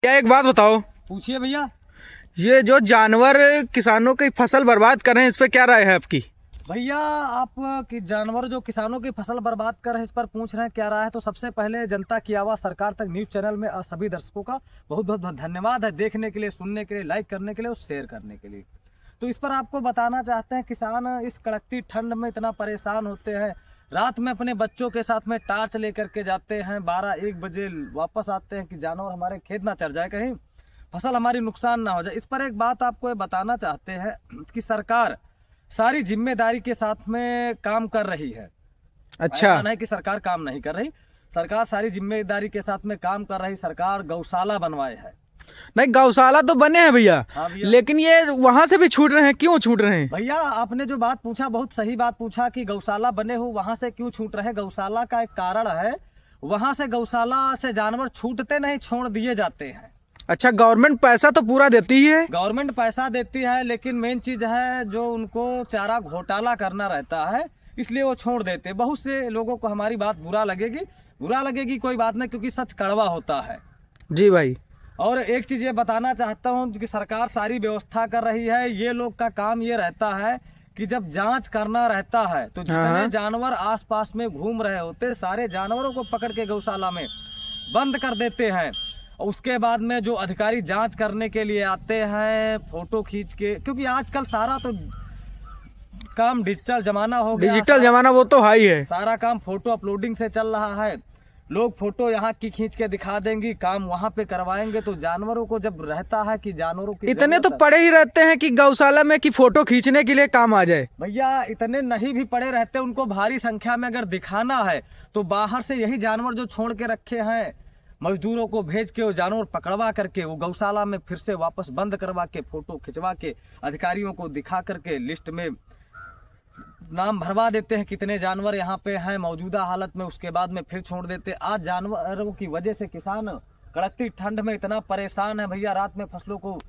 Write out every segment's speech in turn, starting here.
क्या एक बात बताओ। पूछिए भैया। ये जो जानवर किसानों की फसल बर्बाद कर रहे हैं, इस पे क्या राय है आपकी? भैया आप कि जानवर जो किसानों की फसल बर्बाद कर रहे हैं, इस पर पूछ रहे हैं क्या राय है। तो सबसे पहले जनता की आवाज़ सरकार तक न्यूज़ चैनल में सभी दर्शकों का बहुत बहुत धन्यवाद है, देखने के लिए, सुनने के लिए, लाइक करने के लिए और शेयर करने के लिए। तो इस पर आपको बताना चाहते हैं, किसान इस कड़कती ठंड में इतना परेशान होते हैं। रात में अपने बच्चों के साथ में टार्च लेकर के जाते हैं, 12-1 बजे वापस आते हैं कि जानवर हमारे खेत ना चढ़ जाए, कहीं फसल हमारी नुकसान ना हो जाए। इस पर एक बात आपको ये बताना चाहते हैं कि सरकार सारी जिम्मेदारी के साथ में काम कर रही है। अच्छा, ऐसा नहीं कि सरकार काम नहीं कर रही, सरकार सारी जिम्मेदारी के साथ में काम कर रही। सरकार गौशाला बनवाए है। नहीं गौशाला तो बने हैं भैया, हाँ भैया। लेकिन ये वहां से भी छूट रहे हैं, क्यों छूट रहे हैं? भैया आपने जो बात पूछा बहुत सही बात पूछा कि गौशाला बने हो वहां से क्यों छूट रहे। गौशाला का एक कारण है, वहां से गौशाला से जानवर छूटते नहीं, छोड़ दिए जाते हैं। अच्छा, गवर्नमेंट पैसा तो पूरा देती ही है। गवर्नमेंट पैसा देती है, लेकिन मेन चीज है जो उनको चारा घोटाला करना रहता है, इसलिए वो छोड़ देते हैं। बहुत से लोगों को हमारी बात बुरा लगेगी कोई बात नहीं, क्योंकि सच कड़वा होता है। जी भाई। और एक चीज ये बताना चाहता हूँ कि सरकार सारी व्यवस्था कर रही है। ये लोग का काम ये रहता है कि जब जांच करना रहता है तो जितने जानवर आसपास में घूम रहे होते, सारे जानवरों को पकड़ के गौशाला में बंद कर देते हैं। उसके बाद में जो अधिकारी जांच करने के लिए आते हैं, फोटो खींच के, क्योंकि आजकल सारा तो काम डिजिटल जमाना हो गया। डिजिटल जमाना वो तो हाई है। सारा काम फोटो अपलोडिंग से चल रहा है। लोग फोटो यहाँ की खींच के दिखा देंगे, काम वहाँ पे करवाएंगे। तो जानवरों को जब रहता है कि जानवरों की इतने तो पड़े ही रहते हैं कि गौशाला में कि फोटो खींचने के लिए काम आ जाए। भैया इतने नहीं भी पड़े रहते, उनको भारी संख्या में अगर दिखाना है तो बाहर से यही जानवर जो छोड़ के रखे हैं, मजदूरों को भेज के वो जानवर पकड़वा करके वो गौशाला में फिर से वापस बंद करवा के, फोटो खिंचवा के, अधिकारियों को दिखा करके लिस्ट में नाम भरवा देते हैं कितने जानवर यहाँ पे हैं मौजूदा हालत में। उसके बाद में फिर छोड़ देते। आज जानवरों की वजह से किसान कड़कती ठंड में इतना परेशान है भैया। रात में फसलों को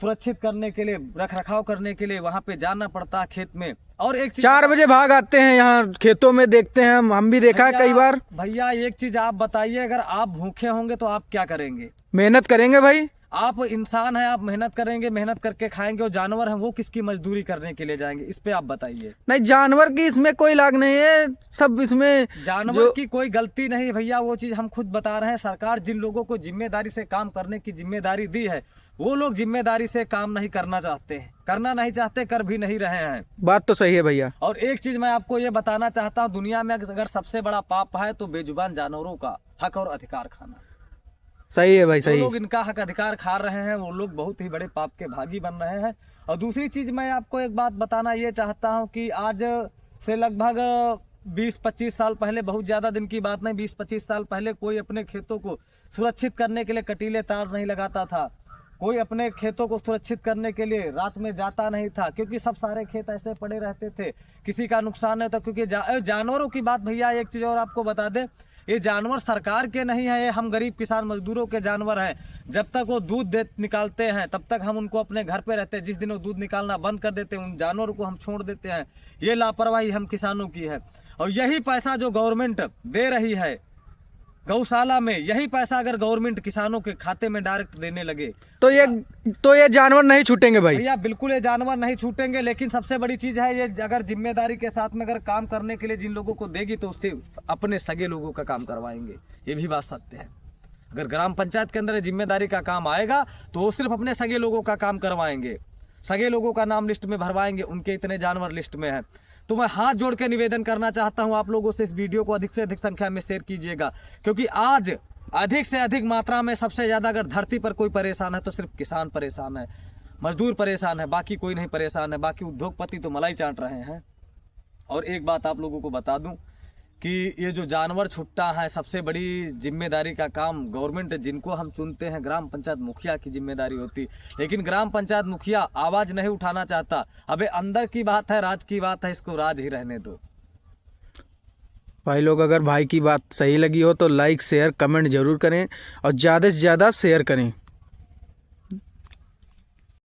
सुरक्षित करने के लिए, रख रखाव करने के लिए वहाँ पे जाना पड़ता है खेत में। और एक 4 बजे भाग आते हैं यहाँ खेतों में, देखते हैं हम भी देखा है कई बार। भैया एक चीज आप बताइए, अगर आप भूखे होंगे तो आप क्या करेंगे? मेहनत करेंगे भाई। आप इंसान है, आप मेहनत करेंगे, मेहनत करके खाएंगे। और जानवर हैं वो किसकी मजदूरी करने के लिए जाएंगे? इस पे आप बताइए। नहीं, जानवर की इसमें कोई लाग नहीं है, सब इसमें जानवर की कोई गलती नहीं भैया। वो चीज हम खुद बता रहे हैं। सरकार जिन लोगों को जिम्मेदारी से काम करने की जिम्मेदारी दी है, वो लोग जिम्मेदारी से काम नहीं करना चाहते हैं, करना नहीं चाहते, कर भी नहीं रहे हैं। बात तो सही है भैया। और एक चीज मैं आपको ये बताना चाहता हूँ, दुनिया में अगर सबसे बड़ा पाप है तो बेजुबान जानवरों का हक और अधिकार खाना। सही है भाई, सही। लोग इनका हक अधिकार खा रहे हैं, वो लोग बहुत ही बड़े पाप के भागी बन रहे हैं। और दूसरी चीज मैं आपको एक बात बताना ये चाहता हूँ कि आज से लगभग 20-25 साल पहले, बहुत ज्यादा दिन की बात नहीं, 20-25 साल पहले कोई अपने खेतों को सुरक्षित करने के लिए कटीले तार नहीं लगाता था। कोई अपने खेतों को सुरक्षित करने के लिए रात में जाता नहीं था, क्योंकि सब सारे खेत ऐसे पड़े रहते थे, किसी का नुकसान नहीं था। क्योंकि जानवरों की बात भैया एक चीज और आपको बता दें, ये जानवर सरकार के नहीं है, ये हम गरीब किसान मजदूरों के जानवर हैं। जब तक वो दूध निकालते हैं तब तक हम उनको अपने घर पे रहते हैं। जिस दिन वो दूध निकालना बंद कर देते हैं, उन जानवरों को हम छोड़ देते हैं। ये लापरवाही हम किसानों की है। और यही पैसा जो गवर्नमेंट दे रही है गौशाला में, यही पैसा अगर गवर्नमेंट किसानों के खाते में डायरेक्ट देने लगे तो ये जानवर नहीं छूटेंगे भाई। भैया बिल्कुल ये जानवर नहीं छूटेंगे। लेकिन सबसे बड़ी चीज है, ये अगर जिम्मेदारी के साथ में अगर काम करने के लिए जिन लोगों को देगी तो उससे अपने सगे लोगों का काम करवाएंगे। ये भी बात सत्य है। अगर ग्राम पंचायत के अंदर जिम्मेदारी का काम आएगा तो वो सिर्फ अपने सगे लोगों का काम करवाएंगे, सगे लोगों का नाम लिस्ट में भरवाएंगे, उनके इतने जानवर लिस्ट में है। तो मैं हाथ जोड़ के निवेदन करना चाहता हूं आप लोगों से, इस वीडियो को अधिक से अधिक संख्या में शेयर कीजिएगा। क्योंकि आज अधिक से अधिक मात्रा में सबसे ज्यादा अगर धरती पर कोई परेशान है तो सिर्फ किसान परेशान है, मजदूर परेशान है, बाकी कोई नहीं परेशान है। बाकी उद्योगपति तो मलाई चाट रहे हैं। और एक बात आप लोगों को बता दूं कि ये जो जानवर छुट्टा है, सबसे बड़ी जिम्मेदारी का काम गवर्नमेंट, जिनको हम चुनते हैं, ग्राम पंचायत मुखिया की जिम्मेदारी होती। लेकिन ग्राम पंचायत मुखिया आवाज नहीं उठाना चाहता। अबे अंदर की बात है, राज की बात है, इसको राज ही रहने दो। भाई लोग, अगर भाई की बात सही लगी हो तो लाइक शेयर कमेंट जरूर करें और ज़्यादा से ज़्यादा शेयर करें।